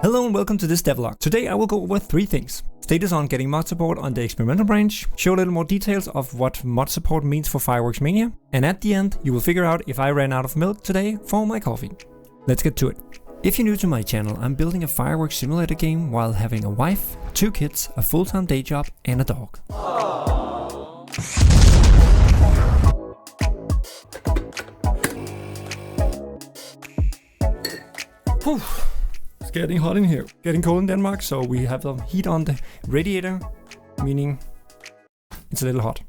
Hello and welcome to this devlog. Today I will go over 3 things. Status on getting mod support on the experimental branch, show a little more details of what mod support means for Fireworks Mania, and at the end you will figure out if I ran out of milk today for my coffee. Let's get to it. If you're new to my channel, I'm building a fireworks simulator game while having a wife, 2 kids, a full-time day job and a dog. Whew. It's getting hot in here. Getting cold in Denmark, so we have the heat on the radiator, meaning it's a little hot.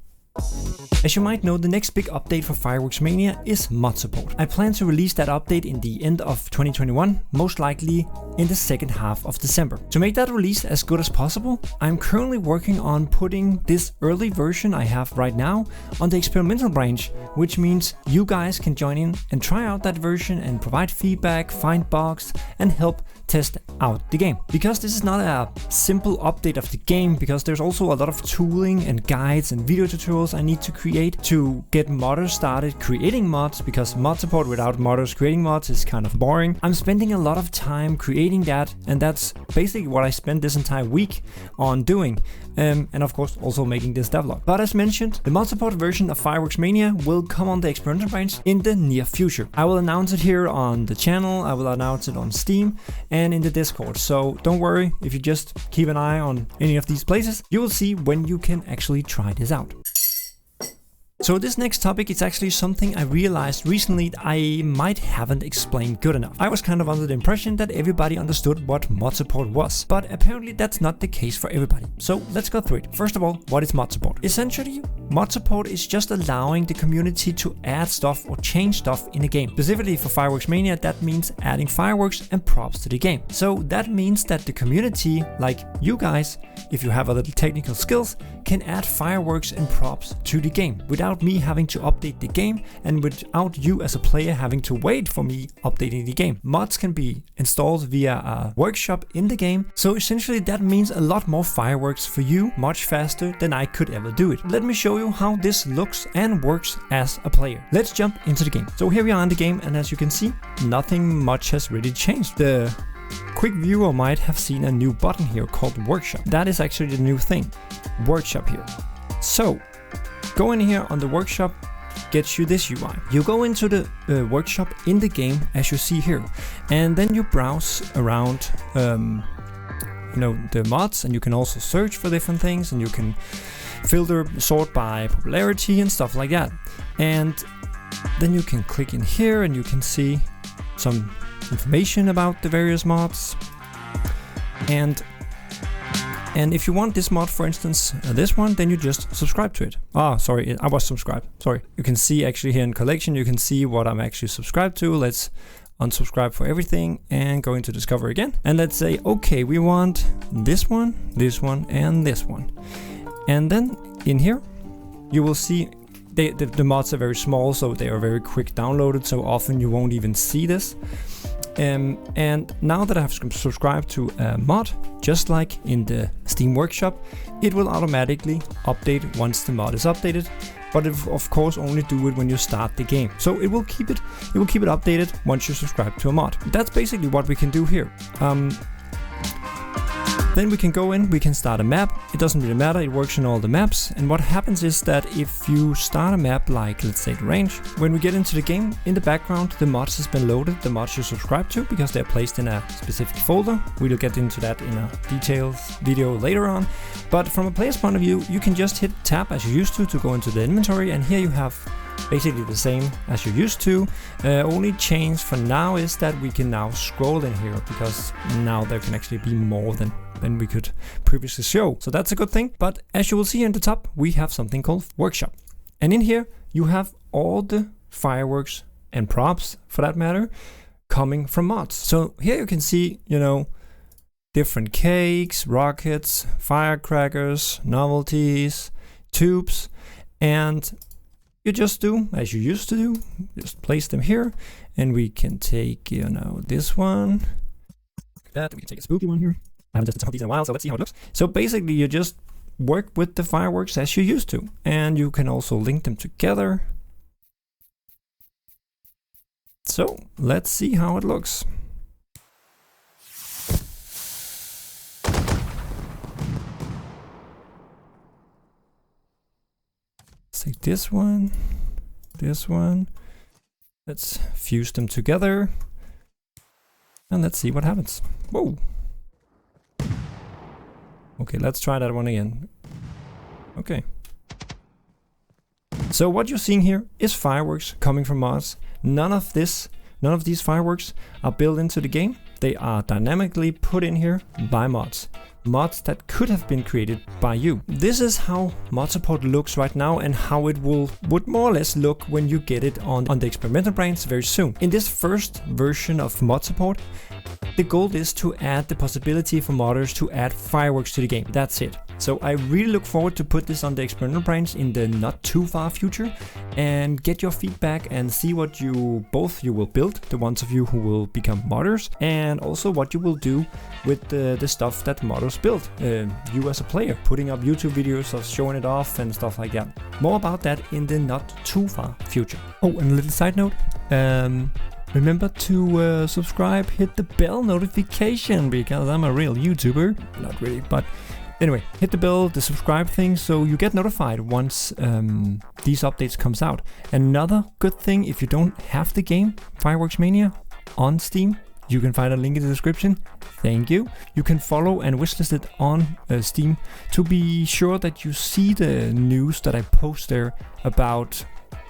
As you might know, the next big update for Fireworks Mania is mod support. I plan to release that update in the end of 2021, most likely in the second half of December. To make that release as good as possible, I'm currently working on putting this early version I have right now on the experimental branch, which means you guys can join in and try out that version and provide feedback, find bugs, and help test out the game. Because this is not a simple update of the game, because there's also a lot of tooling and guides and video tutorials I need to create to get modders started creating mods, because mod support without modders creating mods is kind of boring. I'm spending a lot of time creating that, and that's basically what I spent this entire week on doing. And of course also making this devlog. But as mentioned, the mod support version of Fireworks Mania will come on the experimental branch in the near future. I will announce it here on the channel, I will announce it on Steam and in the Discord. So don't worry, if you just keep an eye on any of these places, you will see when you can actually try this out. So this next topic is actually something I realized recently I might haven't explained good enough. I was kind of under the impression that everybody understood what mod support was, but apparently that's not the case for everybody. So let's go through it. First of all, what is mod support? Essentially, mod support is just allowing the community to add stuff or change stuff in a game. Specifically for Fireworks Mania, that means adding fireworks and props to the game. So that means that the community, like you guys, if you have a little technical skills, can add fireworks and props to the game without me having to update the game and without you as a player having to wait for me updating the game. Mods can be installed via a workshop in the game, so essentially that means a lot more fireworks for you much faster than I could ever do it. Let me show you how this looks and works as a player. Let's jump into the game. So here we are in the game, and as you can see, nothing much has really changed. The quick viewer might have seen a new button here called Workshop. That is actually the new thing, Workshop here. So go in here on the Workshop, gets you this UI. You go into the Workshop in the game as you see here, and then you browse around the mods, and you can also search for different things, and you can filter, sort by popularity and stuff like that. And then you can click in here and you can see some information about the various mods, and if you want this mod, for instance, this one, then you just subscribe to it. Ah, sorry, I was subscribed. Sorry. You can see actually here in collection, you can see what I'm actually subscribed to. Let's unsubscribe for everything and go into discover again. And let's say, okay, we want this one, and this one. And then in here, you will see the mods are very small, so they are very quick downloaded. So often you won't even see this. And now that I have subscribed to a mod, just like in the Steam Workshop, it will automatically update once the mod is updated, but it will of course only do it when you start the game. So it will keep it updated once you subscribe to a mod. That's basically what we can do here. Then we can go in, we can start a map. It doesn't really matter, it works in all the maps. And what happens is that if you start a map like, let's say, the range, when we get into the game, in the background, the mods has been loaded, the mods you subscribe to, because they're placed in a specific folder. We'll get into that in a detailed video later on. But from a player's point of view, you can just hit tab as you used to go into the inventory, and here you have basically the same as you used to. Only change for now is that we can now scroll in here, because now there can actually be more than we could previously show. So that's a good thing. But as you will see in the top, we have something called Workshop. And in here, you have all the fireworks and props, for that matter, coming from mods. So here you can see, different cakes, rockets, firecrackers, novelties, tubes, and you just do as you used to do, just place them here, and we can take, this one, like that. We can take a spooky one here. I haven't tested some of these in a while, so let's see how it looks. So basically you just work with the fireworks as you used to, and you can also link them together. So let's see how it looks. this one, this one. Let's fuse them together. And let's see what happens. Whoa. Okay, let's try that one again. Okay. So what you're seeing here is fireworks coming from mods. None of these fireworks are built into the game. They are dynamically put in here by mods. Mods that could have been created by you. This is how mod support looks right now and how it would more or less look when you get it on the experimental branch very soon. In this first version of mod support, the goal is to add the possibility for modders to add fireworks to the game. That's it. So I really look forward to put this on the experimental branch in the not too far future and get your feedback and see what you will build, the ones of you who will become modders, and also what you will do with the stuff that modders build. You as a player, putting up YouTube videos of showing it off and stuff like that. More about that in the not too far future. Oh, and a little side note. Remember to subscribe, hit the bell notification, because I'm a real YouTuber. Not really, but anyway, hit the bell, the subscribe thing, so you get notified once these updates comes out. Another good thing, if you don't have the game, Fireworks Mania, on Steam, you can find a link in the description. Thank you. You can follow and wishlist it on Steam to be sure that you see the news that I post there about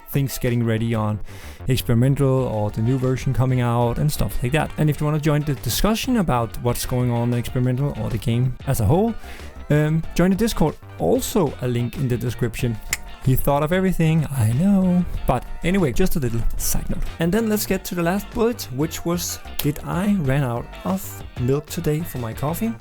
things getting ready on experimental or the new version coming out and stuff like that. And if you want to join the discussion about what's going on in experimental or the game as a whole, join the Discord. Also a link in the description. He thought of everything, I know. But anyway, just a little side note. And then let's get to the last bullet, which was, did I ran out of milk today for my coffee?